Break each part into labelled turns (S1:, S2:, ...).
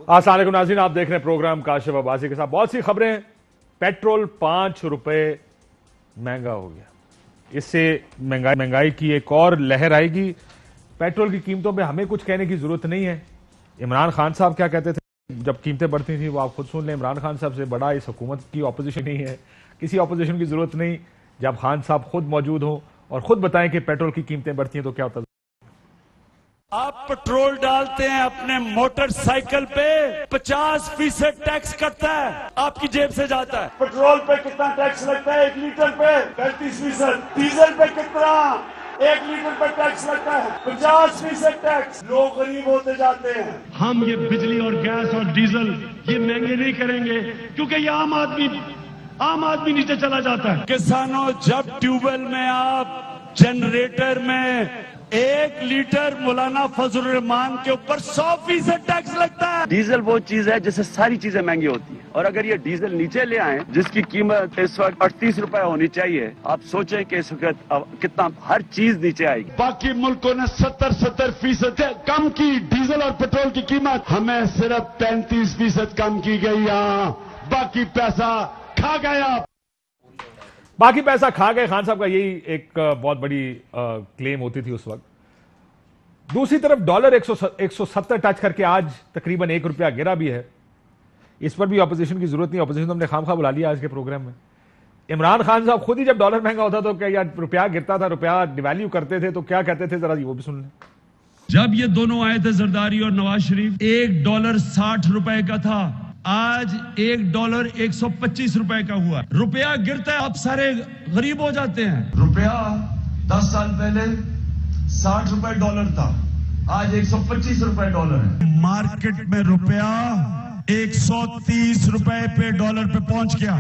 S1: السلام علیکم ناظرین، آپ دیکھ رہے ہیں پروگرام کاشف عباسی کے ساتھ۔ بہت سی خبریں۔ پیٹرول 5 روپے مہنگا ہو گیا، اس سے مہنگائی کی ایک اور لہر آئے گی۔ پیٹرول کی قیمتوں پہ ہمیں کچھ کہنے کی ضرورت نہیں ہے۔ عمران خان صاحب کیا کہتے تھے جب قیمتیں بڑھتی تھیں، وہ آپ خود سن لیں۔ عمران خان صاحب سے بڑا اس حکومت کی اپوزیشن نہیں ہے، کسی اپوزیشن کی ضرورت نہیں۔ جب خان صاحب خود موجود ہوں اور خود بتائیں کہ پیٹرول کی قیمتیں بڑھتی ہیں تو کیا ہوتا ہے۔
S2: آپ پٹرول ڈالتے ہیں اپنے موٹر سائیکل پہ 50% ٹیکس کٹتا ہے، آپ کی جیب سے جاتا ہے۔ پٹرول پہ کتنا ٹیکس لگتا ہے؟ 1 لیٹر پہ 35%۔ ڈیزل پہ کتنا 1 لیٹر پہ ٹیکس لگتا ہے؟ 50% ٹیکس۔ لوگ غریب ہوتے جاتے ہیں۔
S3: ہم یہ بجلی اور گیس اور ڈیزل یہ مہنگے نہیں کریں گے، کیونکہ یہ عام آدمی نیچے چلا جاتا ہے۔
S2: کسانوں، جب ٹیوب ویل میں آپ جنریٹر میں 1 لیٹر مولانا فضل الرحمان کے اوپر 100% ٹیکس لگتا ہے۔
S4: ڈیزل وہ چیز ہے جس سے ساری چیزیں مہنگی ہوتی ہیں، اور اگر یہ ڈیزل نیچے لے آئیں جس کی قیمت اس وقت 38 روپے ہونی چاہیے، آپ سوچیں کہ اس وقت کتنا ہر چیز نیچے آئے گی۔
S3: باقی ملکوں نے 70% کم کی ڈیزل اور پیٹرول کی قیمت، ہمیں صرف 35% کم کی گئی۔ یہاں باقی پیسہ کھا گئے آپ۔
S1: باقی پیسہ کھا گئے، خان صاحب کا یہی ایک بہت بڑی کلیم ہوتی تھی اس وقت۔ دوسری طرف ڈالر 170 ٹچ کر کے آج تقریباً 1 روپیہ گرا بھی ہے۔ اس پر بھی اپوزیشن کی ضرورت نہیں، اپوزیشن ہم نے خام خواہ بلا لیا آج کے پروگرام میں۔ عمران خان صاحب خود ہی جب ڈالر مہنگا ہوتا تو کیا یا روپیہ گرتا تھا، روپیہ ڈیویلیو کرتے تھے تو کیا کہتے تھے، ذرا وہ بھی سن لیں۔
S3: جب یہ دونوں آئے تھے زرداری اور نواز شریف، $1 60 روپے کا تھا، آج $1 125 روپے کا ہوا۔ روپیہ گرتا ہے، اب سارے غریب ہو جاتے ہیں۔ روپیہ 10 سال پہلے 60 روپے ڈالر تھا، آج 125 روپے ڈالر ہے۔ مارکیٹ میں روپیہ 130 روپے پہ ڈالر پہ پہنچ گیا۔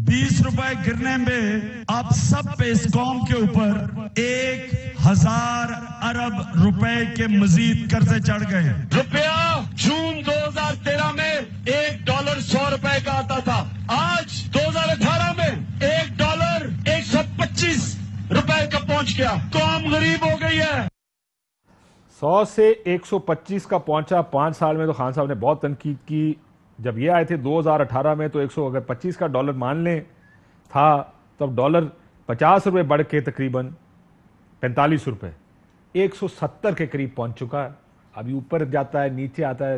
S3: 20 روپے گرنے میں اب سب پہ اس قوم کے اوپر 1000 ارب روپے کے مزید قرضے چڑھ گئے۔ روپیہ جون 2013 میں $1 100 روپے کا آتا تھا، آج 2018 میں $1 125 روپے کا پہنچ گیا۔ قوم غریب ہو گئی ہے۔
S1: 100 سے 125 کا پہنچا 5 سال میں، تو خان صاحب نے بہت تنقید کی۔ جب یہ آئے تھے 2018 میں تو 125 کا ڈالر مان لیں تھا، تب ڈالر 50 روپے بڑھ کے تقریباً 45 روپے 170 کے قریب پہنچ چکا ہے۔ ابھی اوپر جاتا ہے، نیچے آتا ہے،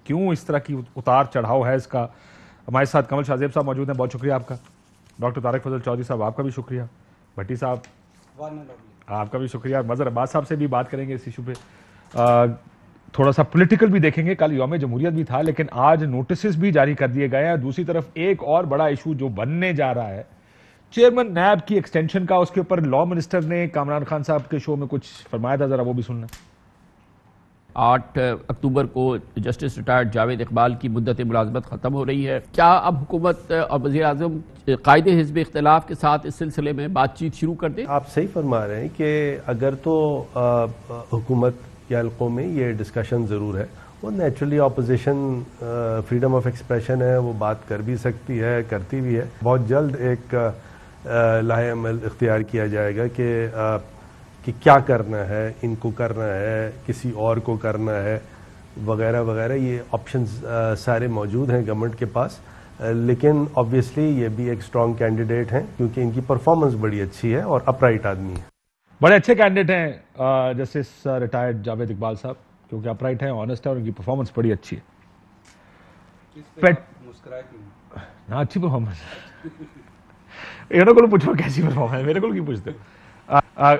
S1: کیوں اس طرح کی اتار چڑھاؤ ہے اس کا؟ ہمارے ساتھ کمل شاہ زیب صاحب موجود ہیں، بہت شکریہ آپ کا۔ ڈاکٹر طارق فضل چودھری صاحب آپ کا بھی شکریہ، بھٹی صاحب آپ کا بھی شکریہ۔ مظہر عباس صاحب سے بھی بات کریں گے اس ایشو پہ، تھوڑا سا پولیٹیکل بھی دیکھیں گے۔ کل یوم جمہوریت بھی تھا، لیکن آج نوٹسز بھی جاری کر دیے گئے ہیں۔ دوسری طرف ایک اور بڑا ایشو جو بننے جا رہا ہے، چیئرمین نیب کی ایکسٹینشن کا، اس کے اوپر لاء منسٹر نے کامران خان صاحب کے شو میں کچھ فرمایا تھا، ذرا وہ بھی سننا۔
S5: 8 اکتوبر کو جسٹس ریٹائرڈ جاوید اقبال کی مدت ملازمت ختم ہو رہی ہے۔ کیا اب حکومت اور وزیر اعظم قائد حزب اختلاف کے ساتھ اس سلسلے میں بات چیت شروع کر دیں؟
S6: آپ صحیح فرما رہے ہیں کہ اگر تو حکومت کے حلقوں میں یہ ڈسکشن ضرور ہے، وہ naturally opposition freedom of expression ہے، وہ بات کر بھی سکتی ہے، کرتی بھی ہے۔ بہت جلد ایک لاہ عمل اختیار کیا جائے گا کہ کیا کرنا ہے، ان کو کرنا ہے، کسی اور کو کرنا ہے، وغیرہ وغیرہ۔ یہ آپشنز سارے موجود ہیں گورنمنٹ کے پاس، لیکن آبویسلی یہ بھی ایک اسٹرانگ کینڈیڈیٹ ہیں کیونکہ ان کی پرفارمنس بڑی اچھی ہے اور اپرائٹ آدمی ہے۔ بڑے اچھے کینڈیڈیٹ ہیں جسٹس ریٹائرڈ جاوید اقبال صاحب، کیونکہ اپرائٹ ہیں، آنیسٹ ہے، اور ان کی پرفارمنس بڑی اچھی ہے۔ ہاں اچھی پرفارمنس، انہوں کو پوچھو کیسی پرفارمنس ہے، میرے کو کیوں پوچھتے ہو؟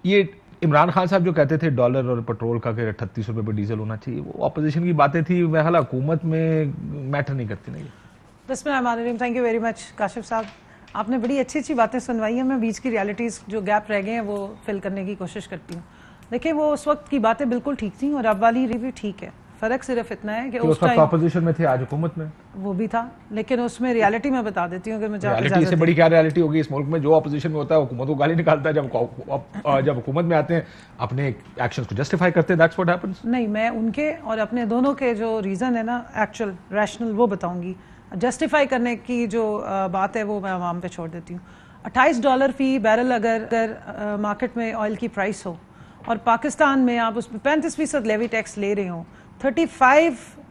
S6: یہ عمران خان صاحب جو کہتے تھے ڈالر اور پیٹرول کا کہ 38 روپے پہ ڈیزل ہونا چاہیے، وہ اپوزیشن کی باتیں تھی، میرا خیال حکومت میں میٹر نہیں کرتی نا یہ۔
S7: بسم اللہ الرحمن الرحیم۔ Thank you very much Kashif صاحب، آپ نے بڑی اچھی باتیں سنوائی ہیں۔ میں بیچ کی ریالٹیز جو گیپ رہ گئے ہیں وہ فل کرنے کی کوشش کرتی ہوں۔ دیکھیں، وہ اس وقت کی باتیں بالکل ٹھیک تھیں اور اب والی بھی ٹھیک ہے۔ فرق صرف اتنا ہے کہ اس
S1: وقت اپوزیشن میں تھے، آج حکومت میں،
S7: وہ بھی تھا، لیکن اس میں ریالٹی میں بتا دیتی ہوں کہ مجھے
S1: ریالٹی سے بڑی کیا ریالٹی ہوگی اس ملک میں؟ جو اپوزیشن میں ہوتا ہے حکومت کو گالی نکالتا ہے، جب حکومت میں آتے ہیں اپنے ایکشنز کو جسٹیفائی کرتے ہیں۔ That's what happens.
S7: نہیں، میں ان کے اور اپنے دونوں کے جو ریزن ہے نا، ایکچوئل ریشنل، وہ بتاؤں گی۔ جسٹیفائی کرنے کی جو بات ہے وہ میں عوام پہ چھوڑ دیتی ہوں۔ $28 فی بیرل اگر مارکیٹ میں آئل کی پرائس ہو اور پاکستان میں آپ اس پہ 35% لیوی ٹیکس لے رہے ہوں، 35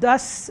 S7: 10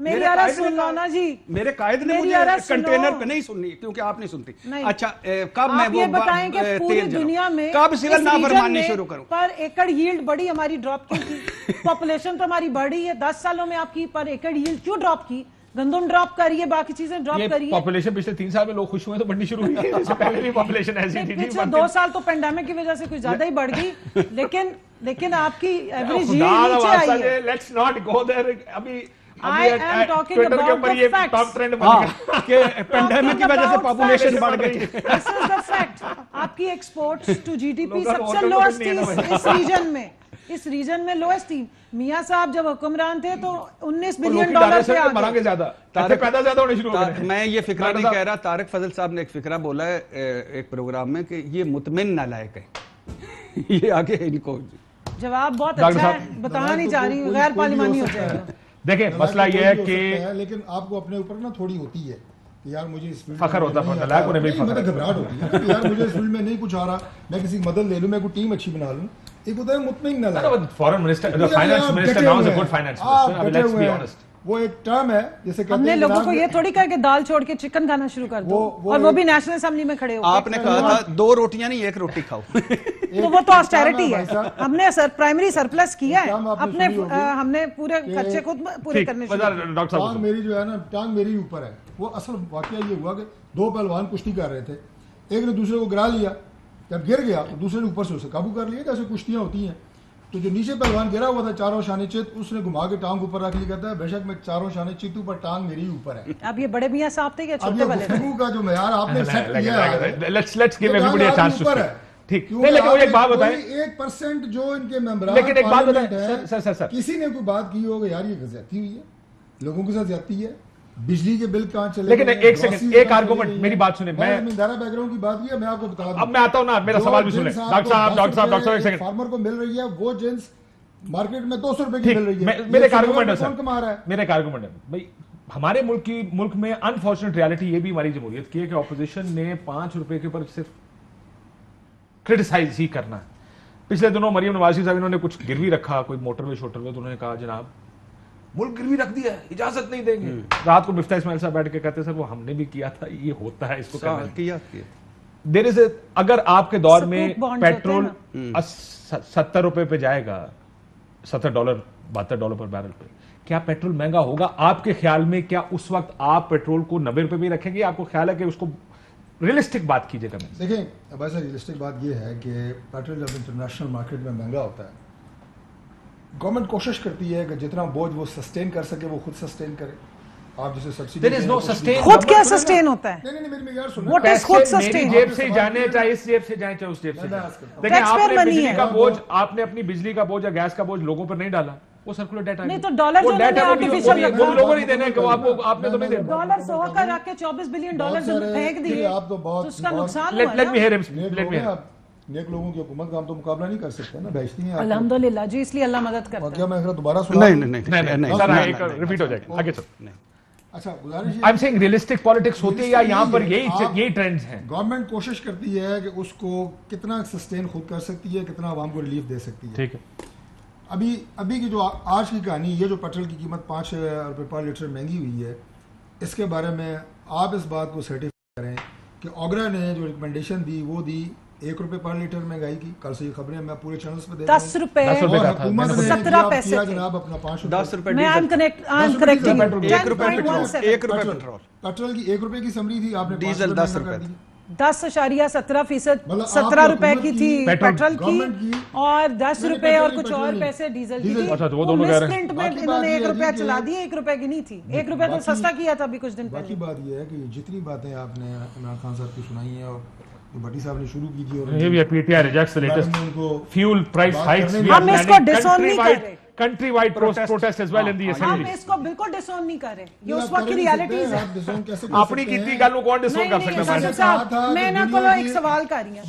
S7: میری عرض سن لو نا جی.
S8: میرے قائد نے مجھے کنٹینر پہ نہیں سننی کیونکہ آپ نہیں سنتی. اچھا کب میں وہ
S7: بتائیں کہ پوری دنیا میں
S8: کب سول نافرمانی شروع کروں؟
S7: پر ایکڑ ییلڈ بڑی ہماری ڈراپ کی تھی. پاپولیشن تو ہماری بڑھ رہی ہے 10 سالوں میں. آپ کی پر ایکڑ ییلڈ کیوں ڈراپ کی؟ گندم ڈراپ کری ہے, باقی چیزیں ڈراپ کری ہے.
S1: پاپولیشن پچھلے 3 سال میں لوگ خوش ہوئے تو بڑھنی شروع ہوئی. اس سے پہلے بھی پاپولیشن ایسی تھی.
S7: پچھلے 2 سال تو پینڈیمک کی وجہ سے کچھ زیادہ ہی بڑھ گئی. لیکن آپ کی ایوریج ییلڈ نیچے آئی ہے.
S1: لیٹس ناٹ گو دیر. ابھی
S7: I am talking about the facts.
S8: کہ پینڈیمک کی وجہ سے پاپولیشن بڑھ گئی.
S7: This is the fact. آپ کی ایکسپورٹس ٹو جی ڈی پی سب سے لوسٹ تھی اس ریجن میں. اس ریجن میں لوسٹ تھی. میاں صاحب جب حکمران تھے تو $19 بلین پہ آ
S1: گئے. زیادہ پیدا زیادہ ہونے شروع ہو گئے.
S8: میں یہ فکرہ نہیں کہہ رہا. طارق فضل صاحب نے ایک فکرہ بولا ہے ایک پروگرام میں کہ یہ مطمئن نالائق ہے. یہ آگے ان کو
S7: جواب بہت اچھا ہے, بتانا نہیں چاہ رہی, غیر پارلیمانی ہو جائے گا.
S1: دیکھیں مسئلہ یہ ہے کہ
S9: لیکن آپ کو اپنے اوپر نا تھوڑی ہوتی ہے کہ یار مجھے اس فیلڈ
S1: فخر ہوتا ہے, لائق ہونے میں فخر,
S9: گھبراہٹ ہوتی ہے کہ یار مجھے اس فیلڈ میں نہیں کچھ آ رہا, میں کسی کی مدد لے لوں, میں کوئی ٹیم اچھی بنا لوں. ایک ہوتا ہے مطمئن نہ لگے.
S1: Foreign minister finance minister now is a good finance minister. Let's be honest,
S9: وہ ایک ٹرم ہے جیسے
S7: ہم نے لوگوں کو یہ تھوڑی کہا کہ دال چھوڑ کے چکن کھانا شروع کر دو, اور وہ بھی نیشنل اسمبلی میں کھڑے ہو.
S8: آپ نے کہا تھا 2 روٹیاں نہیں 1 روٹی کھاؤ.
S7: تو وہ تو آسٹیرٹی ہے. ہم نے پرائمری سرپلس کیا ہے اپنے, ہم نے پورے خرچے خود پورے کرنے شروع.
S9: ٹانگ میری جو ہے نا, ٹانگ میری اوپر ہے. وہ اصل واقعہ یہ ہوا کہ 2 پہلوان کشتی کر رہے تھے, ایک نے دوسرے کو گرا لیا, جب گر گیا تو دوسرے نے اوپر سے اسے قابو کر لیا. جیسے کشتیاں ہوتی ہیں, تو جو نیچے پہلوان گرا ہوا تھا چاروں شانے چت, اس نے گھما کے ٹانگ اوپر رکھ لیا. کہتا ہے بے شک میں چاروں شانے چت اوپر, ٹانگ میری اوپر ہے.
S7: اب یہ بڑے میاں صاحب تھے کہ چھوٹے والے
S9: گفتگو کا جو معیار آپ نے سیٹ کیا ہے,
S1: let's give everybody a chance to speak. ٹھیک ہے, لیکن وہ ایک بات بتائیں,
S9: 1% جو ان کے ممبران,
S1: لیکن ایک بات بتائیں سر,
S9: کسی نے کوئی بات کی ہوگا یار یہ زیادتی ہوئی ہے, لوگوں کے ساتھ زیادتی ہے, بجلی کے بل کہاں چلے.
S1: لیکن ایک سیکنڈ, ایک آرگومنٹ, میری بات سنیں. میں
S9: زمیندارہ بیک گراؤنڈ کی بات کی ہے, میں آپ کو بتا دوں.
S1: اب میں آتا ہوں نا, میرا سوال بھی سنیں. ڈاکٹر صاحب ایک سیکنڈ.
S9: فارمر کو مل رہی ہے وہ جنس مارکیٹ میں 200 روپے کی مل رہی ہے.
S1: میرے ایک آرگومنٹ ہے سر,
S9: کون کما رہا ہے؟
S1: میرا ایک آرگومنٹ ہے بھائی, ہمارے ملک میں انفارچونیٹ ریالٹی یہ بھی ہماری جمہوریت کی ہے کہ اپوزیشن نے 5 روپے کے اوپر صرف کرٹیسائز ہی کرنا ہے. پچھلے دنوں مریم نواز صاحب انہوں نے کچھ گروی رکھا, کوئی موٹر وے تو انہوں نے کہا جناب ملک گروی رکھ دیا, اجازت نہیں دیں گے. رات کو مفتاح اسماعیل صاحب بیٹھ کے کہتے سر وہ ہم نے بھی کیا تھا, یہ ہوتا ہے, اس کو کرنا کیا. دیر از اگر آپ کے دور میں پیٹرول 70 روپے پہ جائے گا, $70 $72 پر بیرل پہ, کیا پیٹرول مہنگا ہوگا آپ کے خیال میں؟ کیا اس وقت آپ پیٹرول کو 90 روپے بھی رکھیں گے؟ آپ کو خیال ہے کہ اس کو ریئلسٹک بات کیجیے گا؟
S9: دیکھیں اب ایسا ریئلسٹک بات یہ ہے کہ پیٹرول جب انٹرنیشنل مارکیٹ میں مہنگا ہوتا ہے, گورنمنٹ کوشش کرتی ہے کہ جتنا بوجھ وہ سسٹین کر سکے وہ خود سسٹین کرے. آپ جیسے سبسڈی
S7: خود کیا سسٹین ہوتا ہے؟
S9: نہیں میری یار سنو,
S7: واٹ از خود سسٹین؟
S1: جیب سے جانے, چاہے اس جیب سے جائیں چاہے اس جیب سے جائیں. دیکھیں آپ نے بجلی کا بوجھ, آپ نے اپنی بجلی کا بوجھ یا گیس کا بوجھ لوگوں پر نہیں ڈالا, وہ سرکولر ڈیٹا
S7: نہیں. تو ڈالر جو ہے آرٹیفیشل رکھا,
S1: وہ لوگوں نہیں دینے کہ آپ نے تو نہیں دینا.
S7: ڈالر سو کر رکھ کے $24 بلین پھینک دیے,
S9: آپ تو بہت
S7: اس کا نقصان ہوا.
S1: لیٹ می ہیئر ہم.
S9: نیک لوگوں کی حکومت کا ہم تو مقابلہ نہیں کر سکتے نا, بیچتی ہیں
S7: الحمدللہ جی, اس لیے اللہ مدد کرتا ہے.
S9: کیا میں دوبارہ سنا؟
S8: نہیں
S1: سر ایک ریپیٹ ہو جائے گا, آگے چل.
S9: اچھا گزارش
S1: I am seeing realistic politics ہوتی ہے یا یہاں پر یہی ٹرینڈز ہیں؟
S9: گورنمنٹ کوشش کرتی ہے کہ اس کو کتنا سسٹین خود کر سکتی ہے, کتنا عوام کو ریلیف دے سکتی ہے.
S1: ٹھیک ہے.
S9: ابھی کی جو آج کی کہانی, یہ جو پیٹرول کی قیمت 5 روپے پر لیٹر مہنگی ہوئی ہے, اس کے بارے میں آپ اس بات کو سرٹیفائی کریں کہ اوگرا نے جو ریکمنڈیشن دی وہ دی 1 روپے پر لیٹر مہنگائی کی. کل سے یہ خبریں میں پورے چینلز پہ دیکھ رہا ہوں,
S7: 10 روپے,
S9: حکومت نے
S7: 17 پیسے
S9: جناب اپنا 5
S8: 10 روپے
S7: میں
S9: پیٹرول کی 1 روپے کی سمری تھی, آپ نے
S8: ڈیزل 10 روپے
S7: 10.17%, 17 روپے کی تھی پیٹرول کی اور 10 روپے اور کچھ اور پیسے ڈیزل کی تھی. مسپرنٹ میں انہوں نے 1 روپیہ چلا دیا, 1 روپے کی نہیں تھی. 1 روپے تو سستا کیا تھا ابھی کچھ دن پہلے.
S9: باقی بات یہ ہے کہ جتنی باتیں آپ نے عمران خان صاحب کی سنائی ہیں اور بھٹی صاحب نے شروع کی تھی, اور
S1: یہ بھی P T I rejects the latest fuel price hikes.
S7: ہم اس کو ڈسون نہیں کر رہے,
S1: country wide protest as well in the assembly.
S7: ہم اس کو بالکل ڈسون نہیں کر رہے, یہ اس وقت کی ریالٹیز ہے.
S1: اپنی کیتی گل کو کون ڈسون کر سکتا ہے؟
S7: میں نہ کوئی ایک سوال کر رہی ہوں,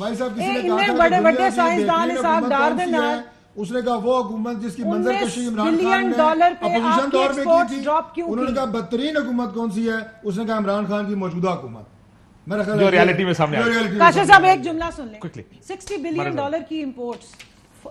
S7: انہیں بڑے بڑے سائنسدان صاحب ڈار دے نال,
S9: اس نے کہا وہ حکومت جس کی منظر کشی عمران خان
S7: $19
S9: نے اپوزیشن دور میں کی تھی, انہوں نے کہا بدترین حکومت کون سی ہے, اس نے کہا عمران خان کی موجودہ حکومت.
S1: جو ریالٹی میں سامنے آئی.
S7: کاشف صاحب ایک جملہ سن لیں, $60 بلین کی امپورٹس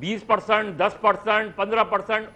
S10: 20%, 10%, 15%,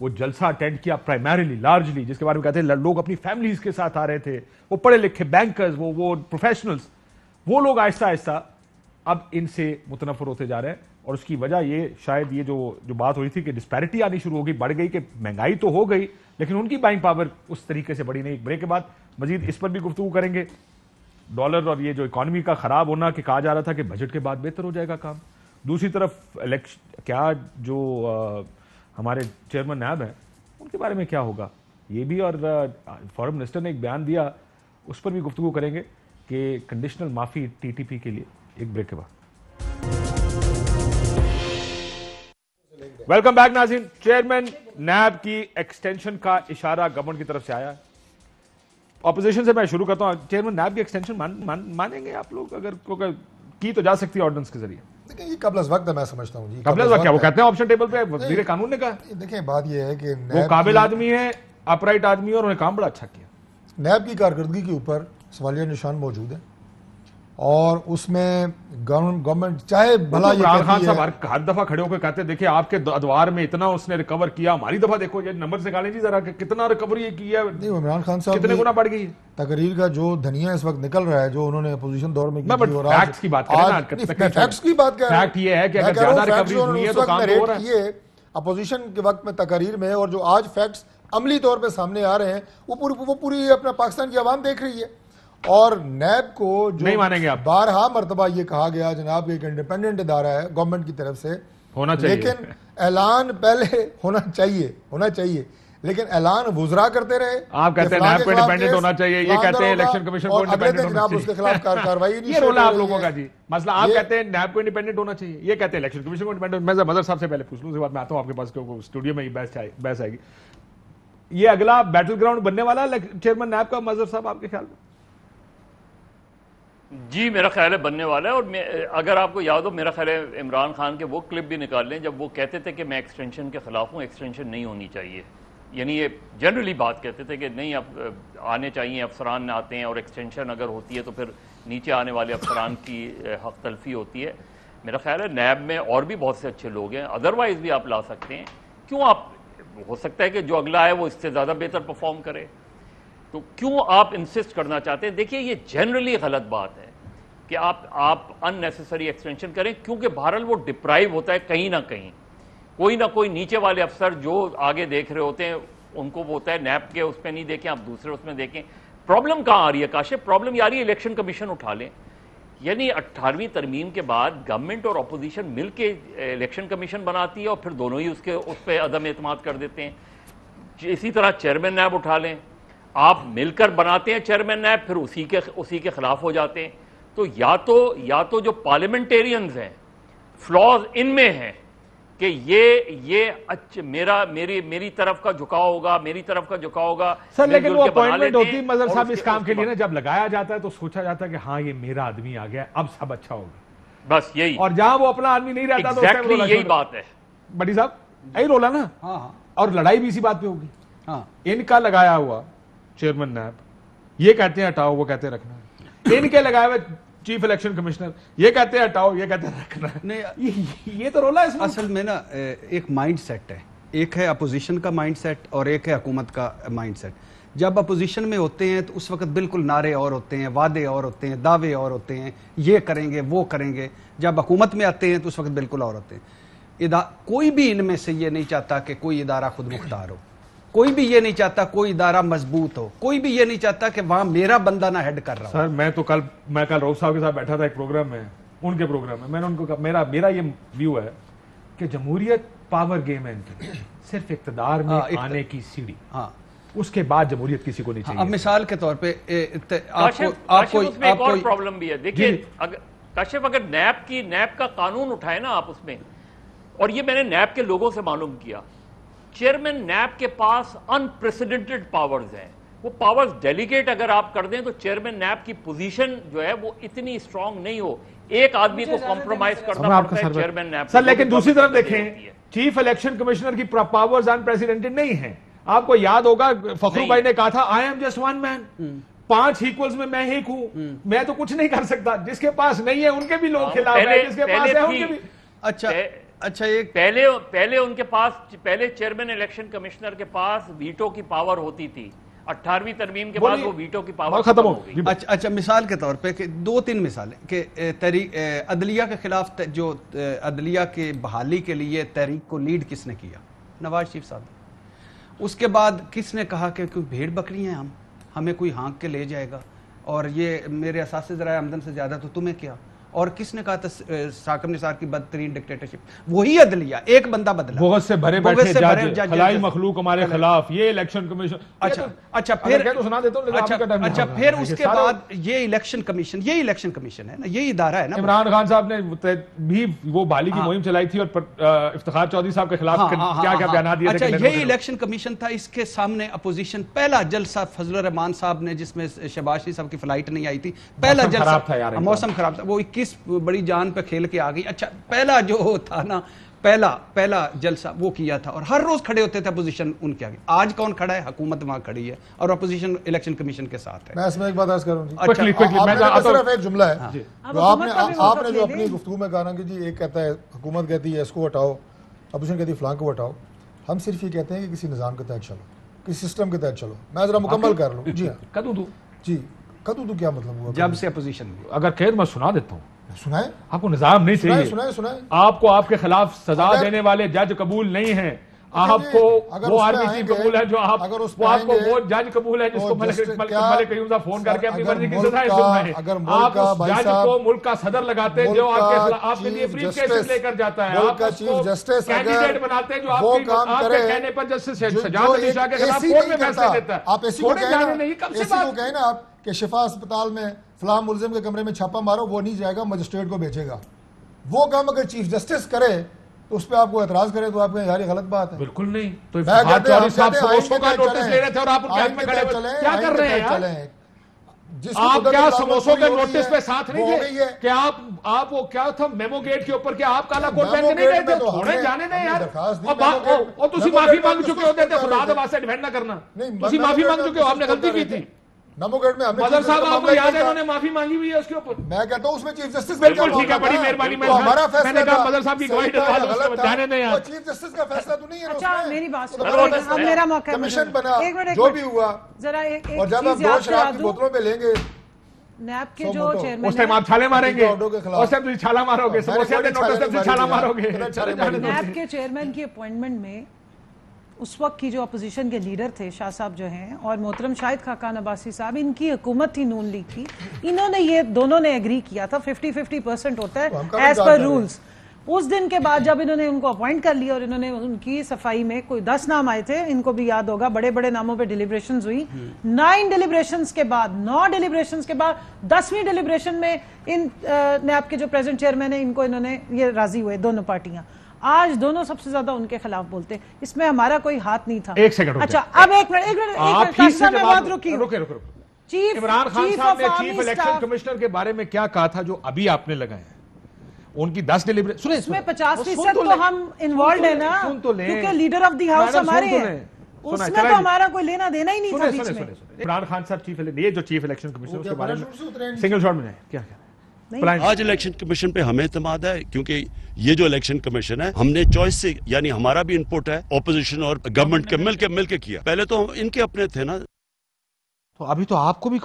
S1: وہ جلسہ اٹینڈ کیا پرائمریلی لارجلی، جس کے بارے میں کہتے ہیں لوگ اپنی فیملیز کے ساتھ آ رہے تھے، وہ پڑھے لکھے بینکرز، وہ پروفیشنلز، وہ لوگ آہستہ آہستہ اب ان سے متنفر ہوتے جا رہے ہیں. اور اس کی وجہ یہ شاید یہ جو بات ہو رہی تھی کہ ڈسپیرٹی آنی شروع ہو گئی، بڑھ گئی، کہ مہنگائی تو ہو گئی لیکن ان کی بائنگ پاور اس طریقے سے بڑی نہیں. ایک بریک کے بعد مزید اس پر بھی گفتگو کریں گے. ڈالر اور یہ جو اکانومی کا خراب ہونا کہ کہا جا رہا تھا کہ بجٹ کے بعد بہتر ہو جائے گا کام. دوسری طرف کیا جو ہمارے چیئرمین نیب ہیں ان کے بارے میں کیا ہوگا یہ بھی، اور فارن منسٹر نے ایک بیان دیا اس پر بھی گفتگو کریں گے کہ کنڈیشنل معافی ٹی ٹی پی کے لیے. ایک بریک کے بعد ویلکم بیک ناظرین. چیئرمین نیب کی ایکسٹینشن کا اشارہ گورنمنٹ کی طرف سے آیا ہے. اپوزیشن سے میں شروع کرتا ہوں. چیئرمین نیب کی ایکسٹینشن مانیں گے آپ لوگ؟ اگر کی تو جا سکتی ہے آرڈیننس کے ذریعے.
S9: دیکھیں یہ قبل از وقت ہے، میں سمجھتا ہوں جی
S1: قبل از وقت کیا وہ کہتے ہیں آپشن ٹیبل پہ وزیر قانون نے کہا.
S9: دیکھیں بات یہ ہے کہ
S1: وہ قابل آدمی ہے، اپ رائٹ آدمی ہے اور انہوں نے کام بڑا اچھا کیا.
S9: نیب کی کارکردگی کے اوپر سوالیہ نشان موجود ہے اور اس میں گورنمنٹ چاہے بھلا
S1: عمران خان صاحب ہر دفعہ کھڑے ہو کے کہتے ہیں دیکھیں آپ کے ادوار میں اتنا اس نے ریکور کیا، ہماری دفعہ دیکھو یہ نمبر نکالیں جی ذرا کہ کتنا ریکوری کیا ہے.
S9: نہیں عمران خان صاحب
S1: کتنے گنا بڑھ گئی
S9: تقریر کا جو دھنیا اس وقت نکل رہا ہے جو انہوں نے اپوزیشن دور میں کی
S1: اور فیکٹس کی بات کریں.
S9: فیکٹس کی بات کر
S1: فیکٹ یہ ہے کہ اگر زیادہ ریکوری ہوئی ہے تو کام ہو رہا ہے.
S9: اپوزیشن کے وقت میں تقاریر میں اور جو آج فیکٹس عملی طور پہ سامنے آ رہے ہیں وہ پوری اپنا پاکستان کی عوام دیکھ رہی ہے. اور نیب کو جو
S1: نہیں مانیں گے آپ،
S9: بارہا مرتبہ یہ کہا گیا جناب ایک انڈیپینڈنٹ ادارہ ہے گورنمنٹ کی طرف سے
S1: ہونا چاہیے،
S9: لیکن اعلان پہلے ہونا چاہیے لیکن اعلان وزراء کرتے رہے.
S1: آپ کہتے ہیں نیب کو انڈیپینڈنٹ ہونا چاہیے، یہ کہتے ہیں الیکشن کمیشن کو انڈیپینڈنٹ ہونا چاہیے.
S9: اس کے خلاف کارروائی نہیں.
S1: یہ رول ہے آپ لوگوں کا جی. مسئلہ آپ کہتے ہیں نیب کو انڈیپینڈنٹ ہونا چاہیے، یہ کہتے ہیں الیکشن کمیشن کو انڈیپینڈنٹ. میں مظہر صاحب سے پہلے پوچھ لوں، اس کے بعد میں آتا ہوں آپ کے پاس اسٹوڈیو میں بحث آئے گی. یہ اگلا بیٹل گراؤنڈ بننے والا ہے چیئرمین نیب کا مظہر صاحب آپ کے خیال میں؟
S10: جی میرا خیال ہے بننے والا ہے. اور اگر آپ کو یاد ہو میرا خیال ہے عمران خان کے وہ کلپ بھی نکال لیں جب وہ کہتے تھے کہ میں ایکسٹینشن کے خلاف ہوں، ایکسٹینشن نہیں ہونی چاہیے. یعنی یہ جنرلی بات کہتے تھے کہ نہیں اب آنے چاہیے، افسران آتے ہیں اور ایکسٹینشن اگر ہوتی ہے تو پھر نیچے آنے والے افسران کی حق تلفی ہوتی ہے. میرا خیال ہے نیب میں اور بھی بہت سے اچھے لوگ ہیں، ادروائز بھی آپ لا سکتے ہیں. کیوں آپ ہو سکتا ہے کہ جو اگلا ہے وہ اس سے زیادہ بہتر پرفارم کرے، تو کیوں آپ انسسٹ کرنا چاہتے ہیں؟ دیکھیے یہ جنرلی غلط بات ہے کہ آپ ان نیسیسری ایکسٹینشن کریں، کیونکہ بہرحال وہ ڈپرائیو ہوتا ہے کہیں نہ کہیں. کوئی نہ کوئی نیچے والے افسر جو آگے دیکھ رہے ہوتے ہیں ان کو وہ ہوتا ہے نیب کے اس پہ نہیں دیکھیں، آپ دوسرے اس میں دیکھیں. پرابلم کہاں آ رہی ہے کاشف؟ پرابلم یہ آ رہی ہے الیکشن کمیشن اٹھا لیں. یعنی 18ویں ترمیم کے بعد گورنمنٹ اور اپوزیشن مل کے الیکشن کمیشن بناتی ہے اور پھر دونوں ہی اس پہ عدم اعتماد کر دیتے ہیں. اسی طرح چیئرمین نیب اٹھا لیں، آپ مل کر بناتے ہیں چیئرمین نیب، پھر اسی کے خلاف ہو جاتے ہیں. تو یا تو جو پارلیمنٹیرینز ہیں فلاز ان میں ہیں کہ یہ میری طرف کا جھکاؤ ہوگا
S1: سر. لیکن وہ اپوائنٹمنٹ ہوتی مظہر صاحب اس کام کے لیے نا، جب لگایا جاتا ہے تو سوچا جاتا ہے کہ ہاں یہ میرا آدمی آ گیا اب سب اچھا ہوگا،
S10: بس یہی.
S1: اور جہاں وہ اپنا آدمی نہیں رہتا تو
S10: یہی بات ہے.
S1: بڑی صاحب یہی رولا نا. اور لڑائی بھی اسی بات پہ ہوگی. ان کا لگایا ہوا چیئرمین نیب یہ کہتے ہیں ہٹاؤ، وہ کہتے ہیں رکھنا ہے. ان کے لگائے ہوئے چیف الیکشن کمشنر یہ کہتے ہیں ہٹاؤ، یہ کہتے ہیں رکھنا ہے. یہ تو رولا ہے.
S8: اصل میں نا ایک مائنڈ سیٹ ہے، ایک ہے اپوزیشن کا مائنڈ سیٹ اور ایک ہے حکومت کا مائنڈ سیٹ. جب اپوزیشن میں ہوتے ہیں تو اس وقت بالکل نعرے اور ہوتے ہیں، وعدے اور ہوتے ہیں، دعوے اور ہوتے ہیں، یہ کریں گے وہ کریں گے. جب حکومت میں آتے ہیں تو اس وقت بالکل اور ہوتے ہیں. کوئی بھی ان میں سے یہ نہیں چاہتا کہ کوئی ادارہ خود مختار ہو، کوئی بھی یہ نہیں چاہتا کوئی ادارہ مضبوط ہو، کوئی بھی یہ نہیں چاہتا کہ وہاں میرا بندہ نہ ہیڈ کر رہا ہو.
S1: سر میں کل روف صاحب کے ساتھ بیٹھا تھا ایک پروگرام میں، ان کے پروگرام میں نے ان کو کہا میرا یہ ویو ہے کہ جمہوریت پاور گیم ہے ان کے، صرف اقتدار میں آنے کی سیڑھی، اس کے بعد جمہوریت کسی کو نہیں چاہیے.
S8: اب مثال کے طور پہ
S10: آپ کو ایک اور پرابلم بھی ہے. دیکھیے کاشف اگر نیب کا قانون اٹھائے نا آپ اس میں، اور یہ میں نے نیب کے لوگوں سے معلوم کیا، چیئرمین نیب کے پاس انپریسیڈنٹڈ پاورز ہیں. وہ پاورز ڈیلیگیٹ اگر آپ کر دیں تو چیئرمین نیب کی پوزیشن جو ہے وہ اتنی اسٹرانگ نہیں ہو. ایک آدمی کو کمپرومائز کرنا پڑتا ہے چیئرمین نیب.
S1: سر لیکن دوسری طرف دیکھیں چیف الیکشن کمیشنر کی پاورز انپریسیڈنٹڈ نہیں ہیں. آپ کو یاد ہوگا فخرو بھائی نے کہا تھا I am just one man, 5 equals میں ایک ہوں، میں تو کچھ نہیں کر سکتا. جس کے پاس نہیں ہے ان کے بھی لوگ خلاف ہیں، جس کے پاس ہے ان کے بھی.
S8: اچھا اچھا ایک
S10: پہلے ان کے پاس پہلے چیئرمین الیکشن کمشنر کے پاس ویٹو کی پاور ہوتی تھی. 18ویں ترمیم کے بعد وہ ویٹو کی پاور ختم ہو گئی.
S8: اچھا مثال کے طور پہ 2-3 مثالیں کہ عدلیہ کے خلاف جو عدلیہ کے بحالی کے لیے تحریک کو لیڈ کس نے کیا؟ نواز شریف صاحب. اس کے بعد کس نے کہا کہ کوئی بھیڑ بکری ہیں ہمیں کوئی ہانک کے لے جائے گا اور یہ میرے اساس ذرائع آمدن سے زیادہ تو تمہیں کیا؟ اور کس نے کہا تھا حاکم نثار کی بدترین ڈکٹیٹرشپ؟ وہی عدلیہ، ایک بندہ بدلا.
S1: بغض سے بھرے بیٹھے جج، خلائی مخلوق ہمارے خلاف، یہ الیکشن کمیشن.
S8: اچھا پھر اس کے بعد یہ الیکشن کمیشن ہے نا، یہ ادارہ ہے نا.
S1: عمران خان صاحب نے بھی وہ بحالی کی مہم چلائی تھی اور افتخار چودھری صاحب کے خلاف کیا کیا بیانات دیے تھے.
S8: اچھا یہی الیکشن کمیشن تھا. اس کے سامنے اپوزیشن پہلا جلسہ فضل الرحمان صاحب نے، جس میں شہباز شریف صاحب کی فلائٹ نہیں آئی تھی، پہلا جلسہ، موسم خراب تھا، وہ 21 بڑی جان پہ کھیل کے آ گئی. اچھا پہلا جو تھا نا، پہلا جلسہ وہ کیا تھا اور ہر روز کھڑے ہوتے تھے اپوزیشن ان کے آگے. آج کون کھڑا ہے؟ حکومت وہاں کھڑی ہے اور اپوزیشن الیکشن کمیشن کے ساتھ ہے.
S9: میں اس میں ایک بات عرض کروں جی، صرف ایک جملہ ہے جو آپ نے جو اپنی گفتگو میں کہا نا کہ جی ایک کہتا ہے حکومت کہتی ہے اس کو ہٹاؤ، اپوزیشن کہتی ہے فلاں کو ہٹاؤ. ہم صرف یہ کہتے ہیں کہ کسی نظام کے تحت چلو، کسی سسٹم کے تحت چلو. میں ذرا مکمل کر لوں. جی ہاں کدو کیا مطلب ہوا؟
S8: جب سے اپوزیشن
S1: اگر قید میں سنا دیتا ہوں،
S9: سنائیں.
S1: آپ کو نظام نہیں چاہیے،
S9: سنائیں.
S1: آپ کو آپ کے خلاف سزا دینے والے جج قبول نہیں ہیں. آپ کو وہ آرمی چیف قبول ہے جو آپ کو وہ جج قبول ہے جس کو ملک قیوم صاحب فون کر کے اپنی مرضی کی سزائیں سننا ہے. آپ اس جج کو ملک کا صدر لگاتے ہیں جو آپ کے لیے بریف کیسز لے کر جاتا ہے. آپ اس کو کینڈیڈیٹ بناتے ہیں جو آپ کے کہنے پر جسٹس سجاد علی شاہ کے خلاف کورٹ میں فیصلے دیتا ہے.
S9: آپ ایسی کو کہیں نا آپ کہ شفا اسپتال میں فلاں ملزم کے کمرے میں چھاپا مارو، وہ نہیں جائے گا، مجسٹریٹ کو بھیجے گا. وہ کام اگر چیف جسٹس کرے تو اس پہ آپ کو اعتراض کرے تو آپ کو یار غلط بات ہے.
S1: بالکل نہیں. تو افتخار چودھری صاحب سموسوں کا نوٹس لے رہے تھے اور آپ ان کے ہاتھ میں کھڑے ہوئے کیا کر رہے ہیں؟ آپ کیا سموسوں کے نوٹس پہ ساتھ نہیں تھے کہ آپ وہ کیا تھا میمو گیٹ کے اوپر کہ آپ کالا کوٹ پہن کے نہیں گئے تھے؟ تھوڑے جانے دیں یار. اور تسی معافی مانگ چکے ہوتے تھے، خدا دبا سے ڈیفینڈ نہ کرنا. تسی معافی مانگ چکے ہو، آپ نے غلطی کی تھی.
S9: نمو گیٹ میں
S1: مدر صاحب آپ کو یاد ہے انہوں نے معافی مانگی ہوئی ہے اس کے اوپر.
S9: میں کہتا ہوں اس میں چیف جسٹس
S1: بالکل ٹھیک ہے، بڑی مہربانی. میں نے کہا مدر صاحب کی گواہی ڈلوا دو، اس کو جانے دیں یار.
S9: چیف جسٹس کا فیصلہ تو نہیں ہے.
S7: اچھا میری بات سنو، اب میرا موقع ہے.
S9: کمیشن بنا جو بھی ہوا
S7: ذرا ایک
S9: اور جب آپ 2 شراب کی بوتلوں پہ لیں گے
S7: نیب کے جو چیئرمین
S1: اس ٹائم آپ چھالے ماریں گے، اس ٹائم تجھے چھالا مارو گے، سموسے دے نوٹس تک چھالا مارو گے.
S7: نیب کے چیئرمین کی اپوائنٹمنٹ میں اس وقت کی جو اپوزیشن کے لیڈر تھے شاہ صاحب جو ہیں اور محترم شاہد خاقان عباسی صاحب، ان کی حکومت تھی نون لیگ کی. انہوں نے یہ دونوں نے ایگری کیا تھا 50-50% ہوتا ہے ایز پر رولز. اس دن کے بعد جب انہوں نے ان کو اپوائنٹ کر لیا اور انہوں نے ان کی صفائی میں کوئی 10 نام آئے تھے، ان کو بھی یاد ہوگا، بڑے بڑے ناموں پہ ڈیلیبریشنز ہوئی. 9 ڈیلیبریشنز کے بعد 10ویں ڈیلیبریشن میں ان نیب کے جو پریزنٹ چیئرمین ہیں ان کو انہوں نے یہ راضی ہوئے دونوں پارٹیاں. آج دونوں سب سے زیادہ ان کے خلاف بولتے ہیں. اس میں ہمارا کوئی ہاتھ نہیں تھا.
S1: ایک سیکنڈ.
S7: اچھا اب ایک منٹ میں بات رکی.
S1: عمران خان صاحب نے چیف الیکشن کمشنر کے بارے میں کیا کہا تھا جو ابھی آپ نے لگائے ہیں؟ ان کی 10 ڈیلیبریشن اس میں
S7: 50% تو ہم انوالوڈ ہیں نا، کیونکہ لیڈر آف دی ہاؤس ہمارے ہیں، اس میں تو ہمارا کوئی لینا دینا ہی نہیں تھا بیچ میں.
S1: عمران خان صاحب یہ جو چیف الیکشن کمشنر اس کے بارے میں سنگل شاٹ میں کیا
S4: آج الیکشن کمیشن پہ ہمیں اعتماد ہے کیونکہ یہ جو الیکشن کمیشن ہے ہم نے چوائس سے، یعنی ہمارا بھی انپوٹ ہے، اپوزیشن اور گورنمنٹ کے مل کے کیا. پہلے تو ان کے اپنے تھے نا.
S1: تو ابھی تو آپ کو بھی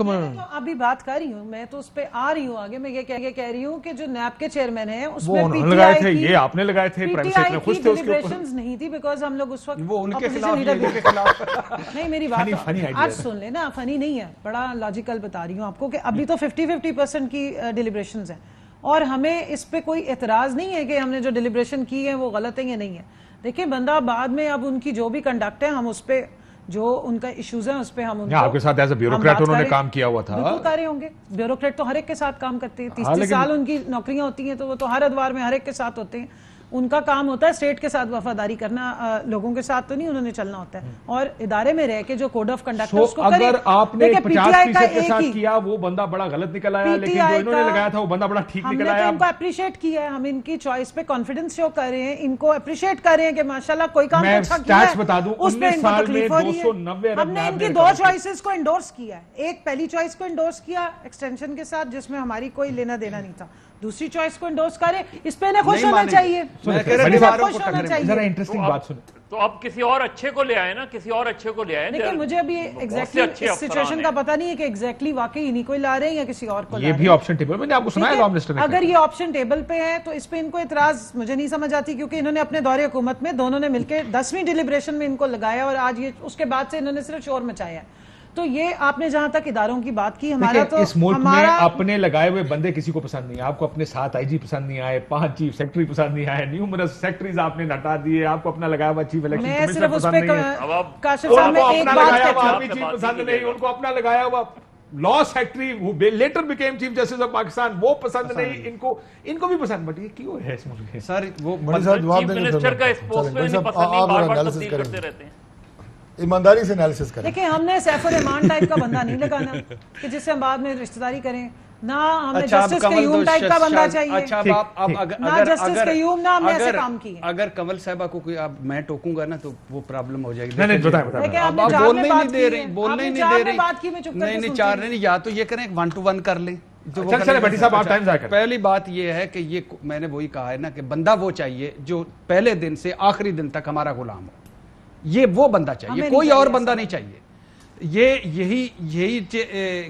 S7: ابھی بات کر رہی ہوں میں تو اس پہ آ رہی ہوں آگے. میں یہ کہہ رہی ہوں کہ جو نیب کے چیئرمین ہیں اس میں
S1: وہ لگائے تھے، یہ آپ نے لگائے تھے،
S7: پی ٹی آئی کی ڈیلیبریشنز نہیں تھی بیکاز ہم لوگ اس وقت
S8: وہ ان کے خلاف
S7: نہیں. میری بات آج سن لیں نا، فنی نہیں ہے، بڑا لاجیکل بتا رہی ہوں آپ کو کہ ابھی تو 50-50% کی ڈیلیبریشنز ہیں اور ہمیں اس پہ کوئی اعتراض نہیں ہے کہ ہم نے جو ڈیلیبریشن کی ہے وہ غلط ہے یا نہیں ہے. دیکھیں بندہ بعد میں اب ان کی جو بھی کنڈکٹ ہے ہم اس پہ جو ان کا ایشوز ہیں اس پہ ہم ان کو
S1: آپ کے ساتھ ایز اے بیوروکریٹ انہوں نے کام کیا ہوا تھا.
S7: بالکل کر رہے ہوں گے، بیوروکریٹ تو ہر ایک کے ساتھ کام کرتے ہیں، 30 سال ان کی نوکریاں ہوتی ہیں تو وہ تو ہر ادوار میں ہر ایک کے ساتھ ہوتے ہیں. ان کا کام ہوتا ہے اسٹیٹ کے ساتھ وفاداری کرنا، لوگوں کے ساتھ تو نہیں انہوں نے چلنا ہوتا ہے. اور ادارے میں رہ کے جو کوڈ آف کنڈکٹ اس کو
S1: اگر آپ نے 50% کے ساتھ کیا وہ بندہ بڑا غلط نکل آیا، لیکن جو انہوں نے لگایا تھا وہ بندہ بڑا ٹھیک نکل آیا.
S7: ہم نے ان کو اپریشیٹ کیا ہے، ہم ان کی چوائس پہ کانفیڈنس شو کر رہے ہیں، ان کو اپریشیٹ کر رہے ہیں کہ ماشاءاللہ کوئی کام اچھا کیا ہے.
S1: بتا دوں 19 سال میں 290
S7: ہم نے ان کی 2 چوائسز کو انڈورس کیا ہے. ایک پہلی چوائس کو انڈورس کیا ایکسٹینشن کے ساتھ جس میں ہماری کوئی لینا دینا نہیں تھا. دوسری چوائس کو انڈورس کرے, اس پہ انہیں خوش ہونا چاہیے, خوش ہونا چاہیے.
S1: ذرا انٹرسٹنگ بات سنیں.
S10: تو اب کسی اور اچھے کو لے آئے نا, کسی اور اچھے کو لے آئے.
S7: لیکن مجھے ابھی ایگزیکٹلی اس سچویشن کا پتہ نہیں ہے کہ ایگزیکٹلی واقعی انہیں کوئی لا رہے ہیں یا کسی اور کو لا رہے ہیں.
S1: یہ بھی آپشن ٹیبل میں نے آپ کو سنایا لام لسٹر نے.
S7: اگر یہ آپشن ٹیبل پہ ہے تو اس پہ ان کو اعتراض مجھے نہیں سمجھ آتی, کیونکہ انہوں نے اپنے دور حکومت میں دونوں نے مل کے 10ویں ڈیلیبریشن میں ان کو لگایا اور آج یہ اس کے بعد سے انہوں نے صرف شور مچایا ہے. تو یہ آپ نے جہاں تک اداروں کی بات کی, ہمارا تو
S1: اس ملک میں اپنے لگائے ہوئے بندے کسی کو پسند نہیں. آپ کو اپنے 7 آئی جی پسند نہیں آئے, 5 چیف سیکرٹری پسند نہیں آئے, نیومرس سیکٹریز آپ نے ہٹا دیے, آپ کو اپنا لگایا ہوا چیف الیکشن کمیشنر پسند نہیں ہے,
S7: کاشف صاحب میں ایک بات
S1: آرمی چیف پسند نہیں, ان کو اپنا لگایا ہوا law secretary who later became chief justice of Pakistan وہ پسند نہیں, ان کو بھی پسند. بٹ یہ کیوں ہے اس ملک میں
S8: سر؟ وہ
S10: چیف منسٹر کا اس پوسٹ پہ نہیں پسند نہیں, بار بار تبدیل کرتے رہتے ہیں.
S9: ایمانداری سے انالیسس کریں.
S7: دیکھیں ہم نے سیف الرحمان ٹائپ کا بندہ نہیں لگانا کہ جس سے ہم بعد میں رشتہ داری کریں, نہ ہمیں جسٹس قیوم ٹائپ کا بندہ چاہیے.
S8: اچھا
S7: نہ جسٹس قیوم, نہ ہم نے ایسے کام کیے.
S8: اگر کنول صاحبہ کو کوئی اب میں ٹوکوں گا نا تو وہ پرابلم ہو جائے گی.
S1: نہیں بتائیں
S8: آپ بولنے ہی نہیں دے رہی, بولنے ہی نہیں دے رہی. نہیں چار نہیں, یا تو یہ کریں 1 to 1 کر لیں.
S1: پہلی
S8: بات یہ ہے کہ یہ میں نے وہی کہا ہے نا کہ بندہ وہ چاہیے جو پہلے دن سے آخری دن تک ہمارا غلام ہو. یہ وہ بندہ چاہیے, کوئی اور بندہ نہیں چاہیے. یہی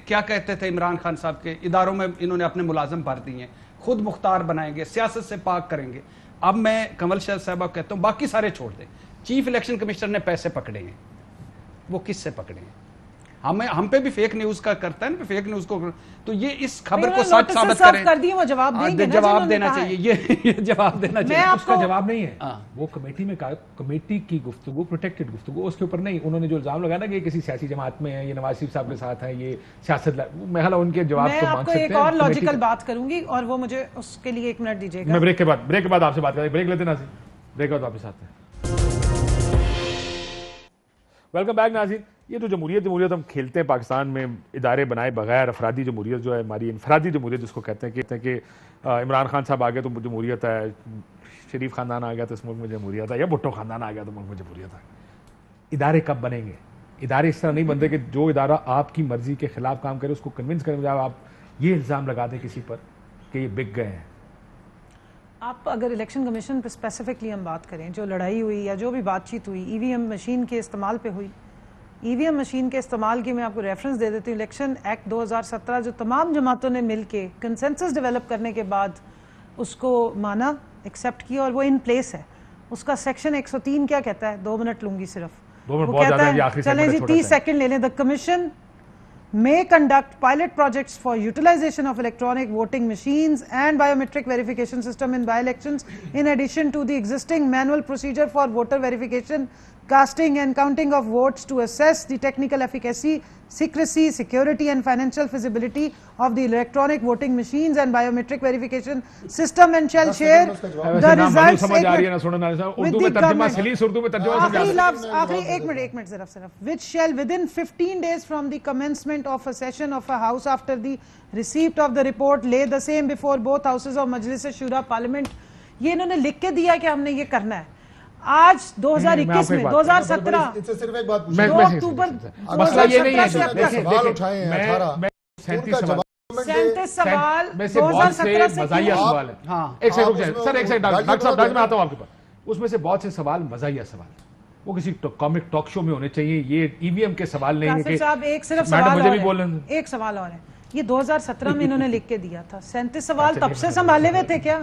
S8: کیا کہتے تھے عمران خان صاحب کے اداروں میں انہوں نے اپنے ملازم بھر دیے ہیں, خود مختار بنائیں گے, سیاست سے پاک کریں گے. اب میں کنول صاحب کہتا ہوں باقی سارے چھوڑ دیں. چیف الیکشن کمشنر نے پیسے پکڑے ہیں, وہ کس سے پکڑے ہیں؟ ہم پہ بھی فیک نیوز کا کرتا ہے نا, فیک نیوز کو. تو یہ اس خبر کو سچ ثابت کریں,
S7: جواب
S8: دینا چاہیے. یہ جواب دینا چاہیے.
S1: اس کا جواب نہیں ہے. وہ کمیٹی میں کمیٹی کی گفتگو پروٹیکٹڈ گفتگو, اس کے اوپر نہیں. انہوں نے جو الزام لگایا نا کہ یہ کسی سیاسی جماعت میں ہے, یہ نواز شریف صاحب کے ساتھ ہیں, یہ سیاست, میں ان کے جواب کو مانگ سکتے ہیں.
S7: میں آپ کو ایک اور لاجیکل بات کروں گی اور وہ مجھے اس کے لیے 1 منٹ دیجیے گا.
S1: میں بریک کے بعد آپ سے بات کریں. بریک لیتے ناظرین, بریک کے بعد واپس آتے ہیں. ویلکم بیک ناظرین. یہ جو جمہوریت ہم کھیلتے ہیں پاکستان میں ادارے بنائے بغیر, افرادی جمہوریت جو ہے ہماری انفرادی جمہوریت جس کو کہتے ہیں کہ عمران خان صاحب آ گئے تو جمہوریت ہے, شریف خاندان آ گیا تو اس ملک میں جمہوریت ہے, یا بھٹو خاندان آ گیا تو ملک میں جمہوریت ہے. ادارے کب بنیں گے؟ ادارے اس طرح نہیں بنتے کہ جو ادارہ آپ کی مرضی کے خلاف کام کرے اس کو کنونس کرنے بجائے آپ یہ الزام لگا دیں کسی پر کہ یہ بک گئے ہیں.
S7: آپ اگر الیکشن کمیشن پہ اسپیسیفکلی ہم بات کریں, جو لڑائی ہوئی یا جو بھی بات چیت ہوئی ای وی ایم مشین کے استعمال پہ ہوئی, ای وی ایم مشین کے استعمال کی میں آپ کو ریفرنس دے دیتی ہوں. الیکشن ایکٹ 2017 جو تمام جماعتوں نے مل کے کنسنسس ڈیولپ کرنے کے بعد اس کو مانا, ایکسیپٹ کیا اور وہ ان پلیس ہے. اس کا سیکشن 103 کیا کہتا ہے؟ 2 منٹ لوں گی صرف. وہ کہتا ہے, چلیں جی 30 سیکنڈ لے لیں. The commission may conduct pilot projects for utilization of electronic voting machines and biometric verification system in by-elections in addition to the existing manual procedure for voter verification, casting and counting of votes to assess the technical efficacy, secrecy, security and financial feasibility of the electronic voting machines and biometric verification system and shall share the results with the government. ایک minute صرف which shall within 15 days from the commencement of a session of a house after the receipt of the report lay the same before both houses of Majlis Shura Parliament. یہ انہوں نے لکھ کے دیا کہ ہم نے یہ کرنا ہے. آج 2021 میں 2017 2 اکتوبر
S1: مسئلہ یہ نہیں ہے.
S9: سوال اٹھائے ہیں
S7: 37 سوال
S1: میں سے بہت سے مزاحیہ سوال ہیں. ایک سیکنڈ سر, ایک سیکنڈ ڈاکٹر صاحب میں آتا ہوں آپ کے پاس. اس میں سے بہت سے سوال مزاحیہ سوال ہیں, وہ کسی کامک ٹاک شو میں ہونے چاہیے. یہ ای وی ایم کے سوال نہیں ہے کہ
S7: ایک صرف سوال اور ہے, ایک سوال اور ہے. یہ 2017 میں انہوں نے لکھ کے دیا تھا. 37 سوال تب سے سنبھالے ہوئے تھے کیا؟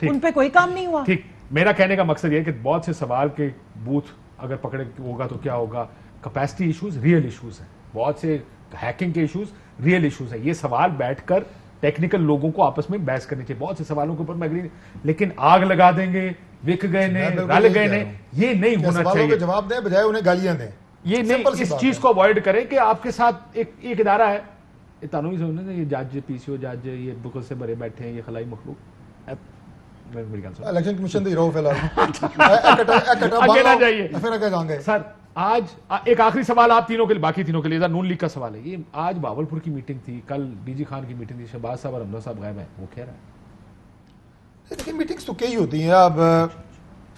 S7: ان پہ کوئی کام نہیں ہوا.
S1: ٹھیک, میرا کہنے کا مقصد یہ ہے کہ بہت سے سوال کے بوتھ اگر پکڑے ہوگا تو کیا ہوگا. کیپیسٹی ایشوز ریئل ایشوز ہیں, بہت سے ہیکنگ کے ایشوز ریئل ایشوز ہیں. یہ سوال بیٹھ کر ٹیکنیکل لوگوں کو آپس میں بحث کرنی چاہیے. بہت سے سوالوں کے اوپر میں اگری, لیکن آگ لگا دیں گے, وک گئے نے, رل گئے نے, یہ نہیں ہونا چاہیے.
S9: جواب دیں بجائے انہیں گالیاں دیں.
S1: یہ نہیں, اس چیز کو اوائڈ کریں کہ آپ کے ساتھ ایک ادارہ ہے, تانوی سمجھنے یہ جج پی سی او جج یہ بکل سے بھرے بیٹھے ہیں, یہ خلائی مخلوق.
S9: الیکشن کمیشن دی رہو فی الحال
S1: سر. آج ایک آخری سوال آپ تینوں کے لیے, باقی تینوں کے لیے, نون لیگ کا سوال ہے. یہ آج باولپور کی میٹنگ تھی, کل ڈی جی خان کی میٹنگ تھی, شہباز صاحب اور حمزہ صاحب غائب ہیں, وہ کہہ رہا ہے.
S9: لیکن میٹنگز تو کئی ہوتی ہیں. اب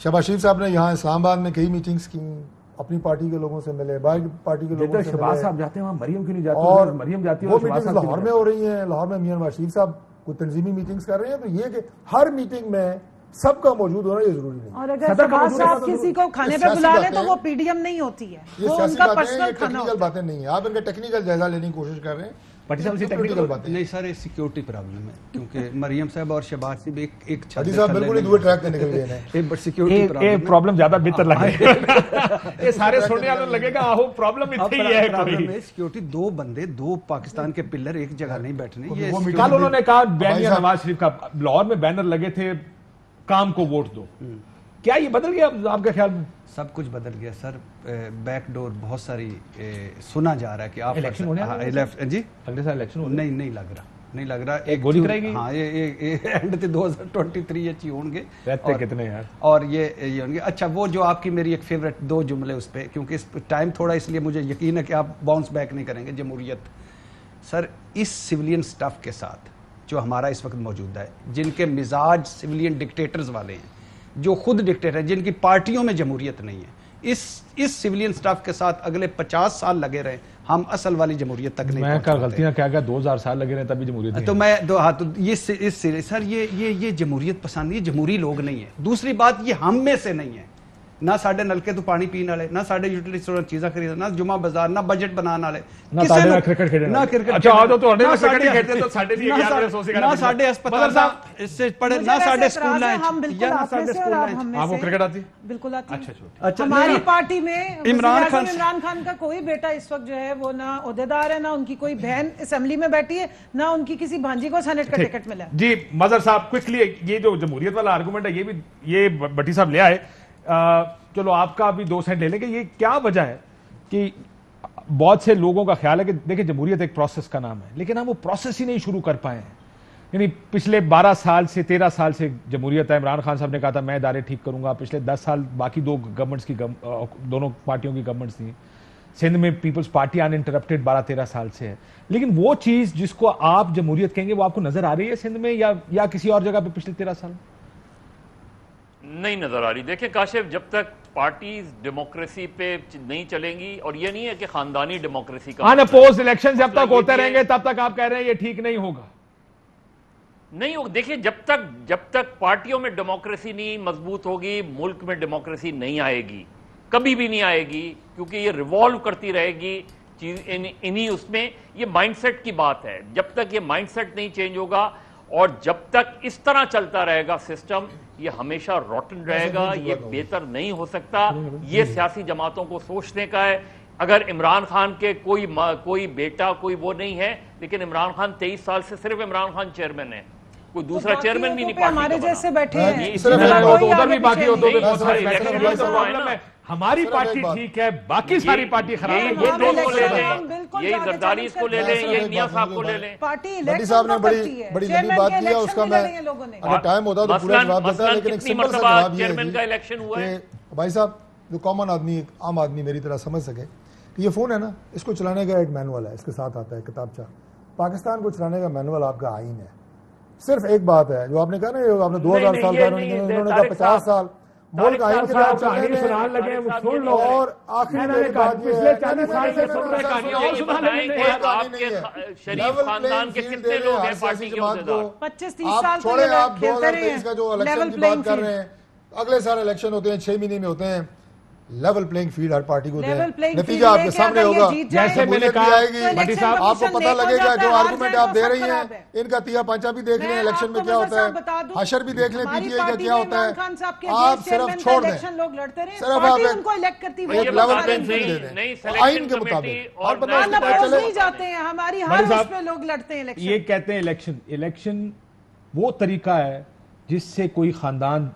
S9: شہباز شریف صاحب نے یہاں اسلام آباد میں کئی میٹنگز کی, اپنی پارٹی کے لوگوں سے ملے, باہر پارٹی کے لوگوں سے
S1: شہباز صاحب جاتے ہیں وہاں مریم کیوں نہیں جاتی,
S9: اور
S1: مریم جاتی ہے.
S9: وہ میٹنگز لاہور میں ہو رہی ہیں. لاہور میں میاں نواز شریف صاحب کوئی تنظیمی میٹنگز کر رہے ہیں، تو یہ کہ ہر میٹنگ میں سب کا موجود ہونا یہ ضروری نہیں.
S7: اور اگر شہباز صاحب کسی کو کھانے پہ بلا لیں تو وہ پی ڈی ایم نہیں ہوتی ہے،
S9: یہ
S7: وہ ان
S9: سیاسی
S7: کا
S9: باتیں ہیں،
S7: پرسنل
S9: یہ
S7: کھانا
S9: ٹیکنیکل
S7: ہوتا ہے.
S9: باتیں نہیں ہیں. آپ ان کا ٹیکنیکل جائزہ لینے کی کوشش کر رہے ہیں.
S1: ٹیکنیکل باتیں
S8: نہیں سر، سیکیورٹی پرابلم ہے کیونکہ مریم صاحب اور شہباز صاحب ایک
S9: حدیث صاحب بالکل ہی دوسرے ٹریک پہ نکل گئے ہیں.
S8: ایک سیکیورٹی
S1: پرابلم زیادہ بہتر لگے یہ سارے سننے والوں لگے گا آہو پرابلم اتنی ہی ہے.
S8: سیکیورٹی دو بندے، دو پاکستان کے پلر ایک جگہ نہیں بیٹھنے.
S1: کل انہوں نے کہا بیانیہ نواز شریف کا، لاہور میں بینر لگے تھے کام کو ووٹ دو، کیا یہ بدل گیا آپ کے خیال میں؟
S8: سب کچھ بدل گیا سر. بیک ڈور بہت ساری سنا جا رہا ہے کہ آپ
S1: الیکشن ہونے
S8: جی
S1: اگلے سال الیکشن
S8: نہیں لگ رہا
S1: ایک گولی کرائی گئی.
S8: ہاں یہ اینڈ تے 2023 اچھی ہوں گے
S1: کتنے یار،
S8: اور یہ ہوں گے. اچھا وہ جو آپ کی میری ایک فیوریٹ دو جملے اس پہ، کیونکہ اس ٹائم تھوڑا اس لیے مجھے یقین ہے کہ آپ باؤنس بیک نہیں کریں گے. جمہوریت سر اس سویلین سٹاف کے ساتھ جو ہمارا اس وقت موجود ہے، جن کے مزاج سویلین ڈکٹیٹرز والے ہیں، جو خود ڈکٹیٹر ہیں، جن کی پارٹیوں میں جمہوریت نہیں ہے، اس سویلین سٹاف کے ساتھ اگلے 50 سال لگے رہے، ہم اصل والی جمہوریت تک نہیں پہنچ
S1: میں غلطیاں کیا گیا 2000 سال لگے رہے تبھی جمہوریت.
S8: تو میں سر یہ جمہوریت پسند نہیں، جمہوری لوگ نہیں ہے. دوسری بات یہ ہم میں سے نہیں ہے، نہ ساڈے نلکے تو پانی پینے والے، نہ ساڈے یوٹیلیٹی اسٹور چیزاں خریدنے، نہ جمعہ بازار، نہ بجٹ بنانے والے،
S1: نہ کرکٹ کھیلنے،
S8: نہ کرکٹ،
S1: اچھا تو تواڈے نہ کرکٹ کھیلتے تو ساڈے لیے یار میرے سوسی
S8: نہ ساڈے ہسپتال اس سے پڑھے، نہ ساڈے اسکول ہیں.
S7: ہم بالکل آپ میں سے اور آپ ہم میں سے.
S1: آپ کو کرکٹ آتی؟
S7: بالکل آتی.
S8: اچھا
S7: ہماری پارٹی میں
S8: عمران
S7: خان کا کوئی بیٹا اس وقت جو ہے وہ نہ عہدیدار ہے، نہ ان کی کوئی بہن اسمبلی میں بیٹھی ہے، نہ ان کی کسی بھانجی کو سینٹ کا ٹکٹ ملا.
S1: جی مظہر صاحب کوئکلی، یہ جو جمہوریت والا آرگومنٹ ہے یہ بھی یہ بٹی صاحب لے آئے. چلو آپ کا بھی 2 سینٹ لے لیں کہ یہ کیا وجہ ہے کہ بہت سے لوگوں کا خیال ہے کہ دیکھیں جمہوریت ایک پروسیس کا نام ہے، لیکن ہم وہ پروسیس ہی نہیں شروع کر پائے ہیں. یعنی پچھلے 12 سال سے 13 سال سے جمہوریت ہے. عمران خان صاحب نے کہا تھا میں ادارے ٹھیک کروں گا. پچھلے 10 سال باقی گورنمنٹس کی دونوں پارٹیوں کی گورنمنٹس تھیں. سندھ میں پیپلز پارٹی ان انٹرپٹیڈ 12-13 سال سے ہے. لیکن وہ چیز جس کو آپ جمہوریت کہیں گے وہ آپ کو نظر آ رہی ہے سندھ میں یا کسی اور جگہ پہ پچھلے 13 سال
S10: نہیں نظر آ رہی. دیکھیں کاشف، جب تک پارٹیز ڈیموکریسی پہ نہیں چلیں گی، اور یہ نہیں ہے کہ خاندانی ڈیموکریسی کا
S1: اپوز الیکشن جب تک ہوتے رہیں گے تب تک آپ کہہ رہے ہیں یہ ٹھیک نہیں ہوگا.
S10: نہیں ہوگا. دیکھیں جب تک پارٹیوں میں ڈیموکریسی نہیں مضبوط ہوگی، ملک میں ڈیموکریسی نہیں آئے گی، کبھی بھی نہیں آئے گی، کیونکہ یہ ریوالو کرتی رہے گی چیز انہی اس میں. یہ مائنڈ سیٹ کی بات ہے. جب تک یہ مائنڈ سیٹ نہیں چینج ہوگا اور جب تک اس طرح چلتا رہے گا سسٹم، یہ ہمیشہ روٹن رہے گا، یہ بہتر نہیں ہو سکتا. یہ سیاسی جماعتوں کو سوچنے کا ہے. اگر عمران خان کے کوئی بیٹا کوئی وہ نہیں ہے، لیکن عمران خان 23 سال سے صرف عمران خان چیئرمین ہے، کوئی دوسرا چیئرمین بھی نہیں پارٹی
S7: ہمارے جیسے بیٹھے ہیں.
S1: ادھر بھی باقی ہوتے ہوئے بہت سارے پرابلم ہے. ہماری پارٹی ٹھیک ہے، باقی ساری پارٹی خراب ہے.
S10: یہ دو کو لے لیں، یہ زرداری کو لے لیں، یہ میاں صاحب کو لے لیں.
S9: بٹی صاحب نے بڑی لمبی بات کیا، اس کا میں اگر ٹائم ہوتا تو پورا جواب دیتا، لیکن ایک سمپل سا جواب یہ ہے کہ بھائی صاحب جو کامن آدمی، عام آدمی میری طرح سمجھ سکے کہ یہ فون ہے نا، اس کو چلانے کا ایک مینول ہے، اس کے ساتھ آتا ہے کتابچہ. پاکستان کو چلانے کا مینول آپ کا آئین ہے. صرف ایک بات ہے جو آپ نے کہا نا، آپ نے 2000 سال کا، انہوں نے کہا 50 سال ملک آئین کے ساتھ چلنے میں. اور آخری میری بات یہ ہے
S10: شریف خاندان کے کتنے لوگ ہیں پارٹی کے عہدیدار؟
S7: 25-30 سال
S9: آپ چھوڑے، آپ 2023 کا جو الیکشن کی بات کر رہے ہیں، اگلے سال الیکشن ہوتے ہیں 6 مہینے میں ہوتے ہیں. لیول پلینگ فیلڈ ہر پارٹی کو دیں، نتیجہ آپ کے سامنے ہوگا.
S1: جیسے میں نے کہا
S9: آپ کو پتہ لگے گا جو آرگومنٹ آپ دے رہی ہیں، ان کا تیا پانچا بھی دیکھ لیں، الیکشن میں کیا ہوتا ہے، حشر بھی دیکھ لیں پی ٹی آئی کا کیا ہوتا ہے. آپ صرف چھوڑ دیں، صرف آپ ایک لیول پلینگ فیلڈ دے دیں آئین کے مطابق، اور بندہ اس کے چلے
S7: جاتے ہیں. ہماری ہر اس پہ لوگ لڑتے ہیں.
S1: یہ کہتے ہیں الیکشن وہ طریقہ ہے جس سے کوئی خاندان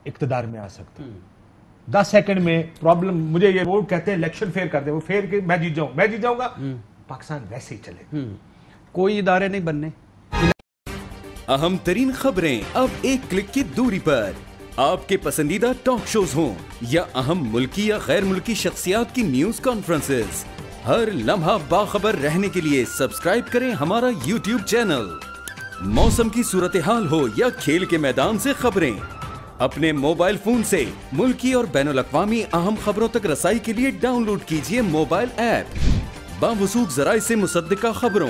S1: اقتدار میں آ سکتا ہے. 10 سیکنڈ میں پرابلم. مجھے یہ وہ کہتے ہیں الیکشن فیئر کر دیں، وہ فیئر کہ میں جیت جاؤں گا. پاکستان ویسے ہی چلے،
S8: کوئی ادارے نہیں بننے.
S11: اہم ترین خبریں اب ایک کلک کی دوری پر. آپ کے پسندیدہ ٹاک شوز ہوں یا اہم ملکی یا غیر ملکی شخصیات کی نیوز کانفرنسز، ہر لمحہ باخبر رہنے کے لیے سبسکرائب کریں ہمارا یوٹیوب چینل. موسم کی صورتحال ہو یا کھیل کے میدان سے خبریں، اپنے موبائل فون سے ملکی اور بین الاقوامی اہم خبروں تک رسائی کے لیے ڈاؤن لوڈ کیجئے موبائل ایپ. باوثوق ذرائع سے مصدقہ خبروں،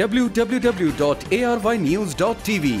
S11: www.arYnews.tv।